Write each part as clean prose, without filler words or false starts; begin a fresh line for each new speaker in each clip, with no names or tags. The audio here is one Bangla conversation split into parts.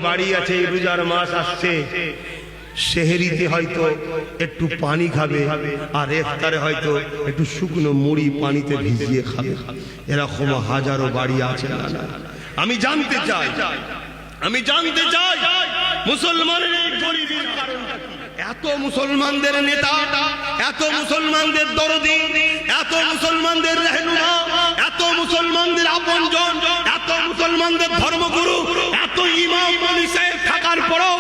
বাড়ি আছে, রোজার মাস আসছে, সেহরিতে হয়তো একটু পানি খাবে আর ইফতারে হয়তো একটু শুকনো মুড়ি পানিতে ভিজিয়ে খাবে। এরকম হাজারো বাড়ি আছে না? আমি জানতে চাই মুসলমানের এই গরিবের কারণটা কি? এত মুসলমানদের নেতা, এত মুসলমানদের দরদি, এত মুসলমানদের রহনুমা, এত মুসলমানদের আপনজন, এত মুসলমানদের ধর্মগুরু, এত ইমাম সাহেব থাকার পরও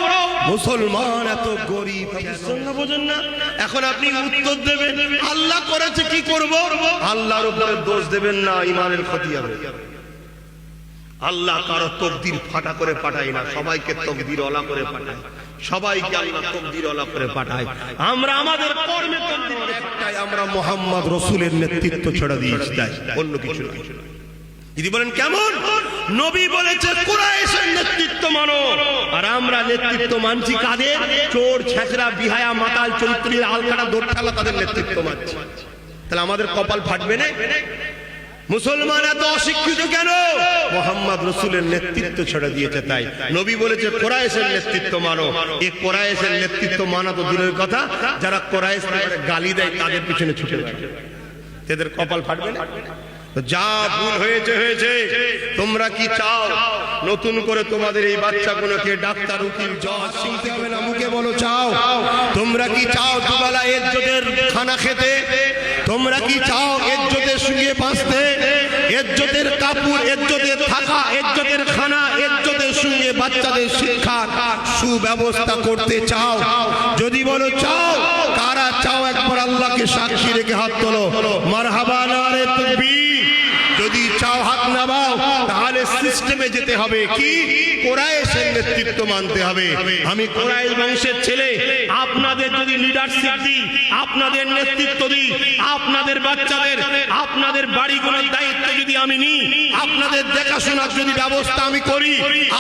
মুসলমান এত গরিব। বোঝেন না? এখন আপনি উত্তর দেবেন আল্লাহ করেছে, কি করব? আল্লাহর উপরে দোষ দেবেন না, ইমানের ক্ষতি হবে। আল্লাহ কারো তকদির ফাটা করে পাঠায় না, সবাইকে তকদির ওয়ালা করে পাঠায়, সবাইকে আল্লাহ তকদির ওয়ালা করে পাঠায়। আমরা আমাদের কর্মে তকদির একটাই, আমরা মুহাম্মদ রাসূলের নেতৃত্ব ছেড়ে দিয়েছি, অন্য কিছু না। যদি বলেন কেমন? নবী বলেছে কুরাইশের নেতৃত্ব মানো, আর আমরা নেতৃত্ব মানছি কাদের? চোর, ছেঁচড়া, বিহায়া, মাতাল চরিত্রের আলকাটা দোরঠালা, তাদের নেতৃত্ব মানছি। তাহলে আমাদের কপাল ফাটবে না? মুসলমান এত অশিক্ষিত কেন? মুহাম্মদ রাসূলের নেতৃত্ব ছেড়ে দিয়েছে তাই। নবী বলেছে কুরাইশের নেতৃত্ব মানো। এই কুরাইশের নেতৃত্ব মানা তো দূরের কথা, যারা কুরাইশকে গালি দেয় তাদের পিছনে ছুটে যায়, তাদের কপাল ফাটবে না? যা ভুল হয়েছে হয়েছে। তোমরা কি চাও নতুন করে তোমাদের এই বাচ্চাগুলোকে ডাক্তার, উকিল, জজ শিখতে হবে না? মুখে বলো চাও। তোমরা কি চাও দুবেলা ইজ্জতের খানা খেতে? তোমরা কি চাও ইজ্জতের সঙ্গে বাঁচতে? ইজ্জতের কাপড়, ইজ্জতের থাকা, ইজ্জতের খানা, ইজ্জতের সঙ্গে বাচ্চাদের শিক্ষার সুব্যবস্থা করতে চাও? যদি বলো চাও, কারা চাও একবার আল্লাহকে সাক্ষী রেখে হাত তোলো। মারহাবা, নারে তাকবীর। যদি চাও হাত নামাও, তাহলে সিস্টেমে যেতে হবে। কি? কুরাইশের নেতৃত্ব মানতে হবে। আমি কুরাইশ বংশের ছেলে, আপনাদের যদি লিডারশিপ দিই, আপনাদের নেতৃত্ব দিই, আপনাদের বাচ্চাদের, আপনাদের বাড়িগুলোর দায়িত্ব যদি আমি নিই, আপনাদের দেখাশোনার যদি ব্যবস্থা আমি করি,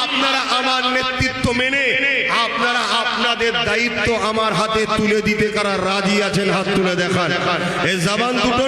আপনারা আমার নেতৃত্ব মেনে আপনারা আপনাদের দায়িত্ব আমার হাতে তুলে দিতে কারা রাজি আছেন? হাত তুলে দেখান। এই জবান দুটো